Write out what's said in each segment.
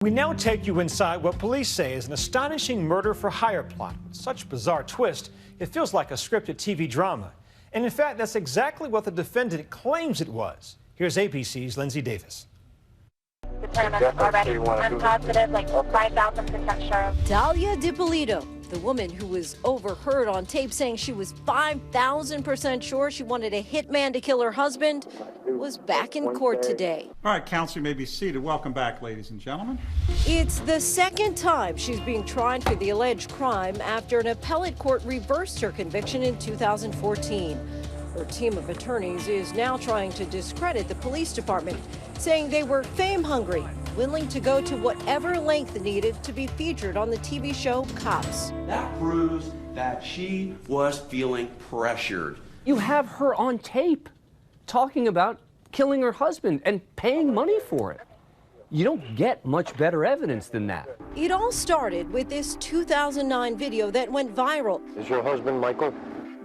We now take you inside what police say is an astonishing murder-for-hire plot. With such bizarre twist, it feels like a scripted TV drama. And in fact, that's exactly what the defendant claims it was. Here's ABC's Lindsay Davis. The tournament already. I'm positive, like 5,000% sure. Dalia Dippolito, the woman who was overheard on tape saying she was 5,000% sure she wanted a hitman to kill her husband, was back in court today. All right, counsel, you may be seated. Welcome back, ladies and gentlemen. It's the second time she's being tried for the alleged crime after an appellate court reversed her conviction in 2014. Her team of attorneys is now trying to discredit the police department, saying they were fame-hungry, willing to go to whatever length needed to be featured on the TV show Cops. That proves that she was feeling pressured. You have her on tape talking about killing her husband and paying money for it. You don't get much better evidence than that. It all started with this 2009 video that went viral. Is your husband Michael?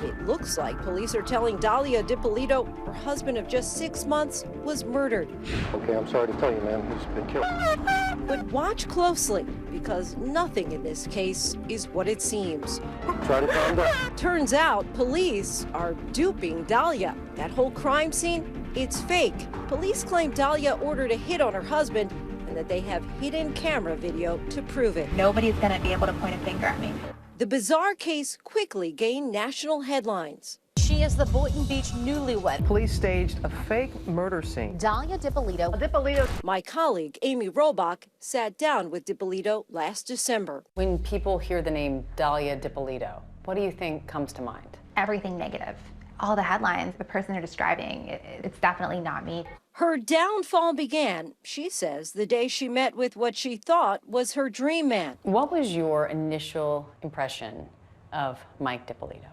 It looks like police are telling Dalia Dippolito her husband of just 6 months was murdered. Okay, I'm sorry to tell you, man, he's been killed. But watch closely, because nothing in this case is what it seems. Try to calm down. Turns out police are duping Dalia. That whole crime scene, it's fake. Police claim Dalia ordered a hit on her husband and that they have hidden camera video to prove it. Nobody's going to be able to point a finger at me. The bizarre case quickly gained national headlines. She is the Boynton Beach newlywed. Police staged a fake murder scene. Dalia Dippolito. My colleague, Amy Robach, sat down with Dippolito last December. When people hear the name Dalia Dippolito, what do you think comes to mind? Everything negative. All the headlines, the person they're describing, it's definitely not me. Her downfall began, she says, the day she met with what she thought was her dream man. What was your initial impression of Mike Dippolito?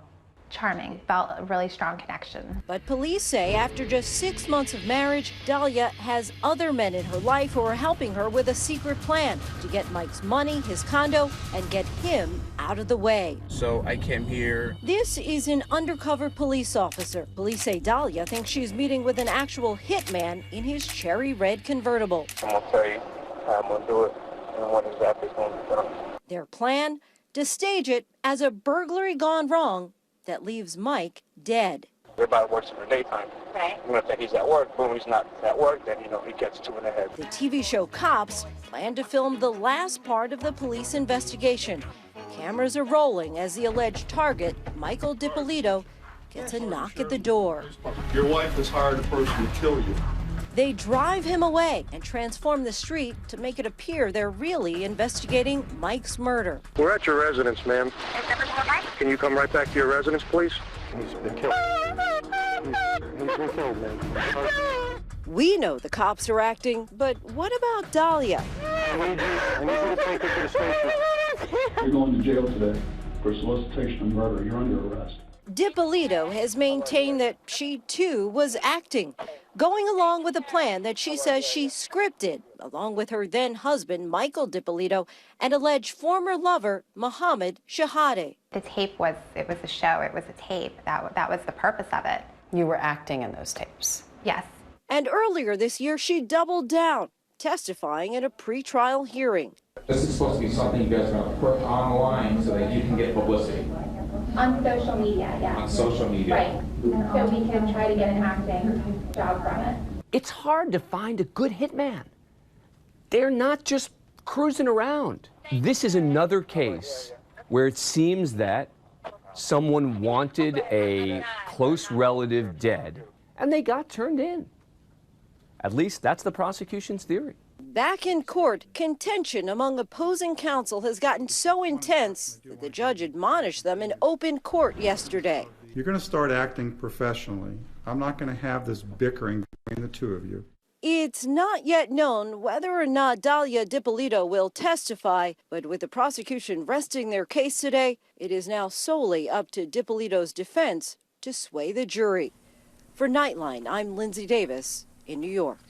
Charming, felt a really strong connection. But police say after just 6 months of marriage, Dalia has other men in her life who are helping her with a secret plan to get Mike's money, his condo, and get him out of the way. So I came here. This is an undercover police officer. Police say Dalia thinks she's meeting with an actual hitman in his cherry red convertible. I'm gonna tell you how I'm gonna do it and what exactly is gonna be done. Their plan? To stage it as a burglary gone wrong that leaves Mike dead. Everybody works in the daytime. Right. I'm gonna think he's at work. Boom, he's not at work, then he gets 2 in the head. The TV show Cops planned to film the last part of the police investigation. Cameras are rolling as the alleged target, Michael Dippolito, gets a knock at the door. Your wife has hired a person to kill you. They drive him away and transform the street to make it appear they're really investigating Mike's murder. We're at your residence, ma'am. Can you come right back to your residence, please? He's been killed. He's been killed, man. We know the cops are acting, but what about Dalia? I need you to take her to the station. You're going to jail today for solicitation of murder. You're under arrest. Dippolito has maintained that she, too, was acting, going along with a plan that she says she scripted, along with her then-husband, Michael Dippolito, and alleged former lover, Mohammed Shahade. The tape was a show, it was a tape. That was the purpose of it. You were acting in those tapes. Yes. And earlier this year, she doubled down, testifying at a pretrial hearing. This is supposed to be something you guys are going to put online so that you can get publicity. On social media, yeah. On social media. Right. So we can try to get an acting job from it. It's hard to find a good hitman. They're not just cruising around. This is another case where it seems that someone wanted a close relative dead, and they got turned in. At least that's the prosecution's theory. Back in court, contention among opposing counsel has gotten so intense that the judge admonished them in open court yesterday. You're going to start acting professionally. I'm not going to have this bickering between the two of you. It's not yet known whether or not Dalia Dippolito will testify, but with the prosecution resting their case today, it is now solely up to Dippolito's defense to sway the jury. For Nightline, I'm Lindsay Davis in New York.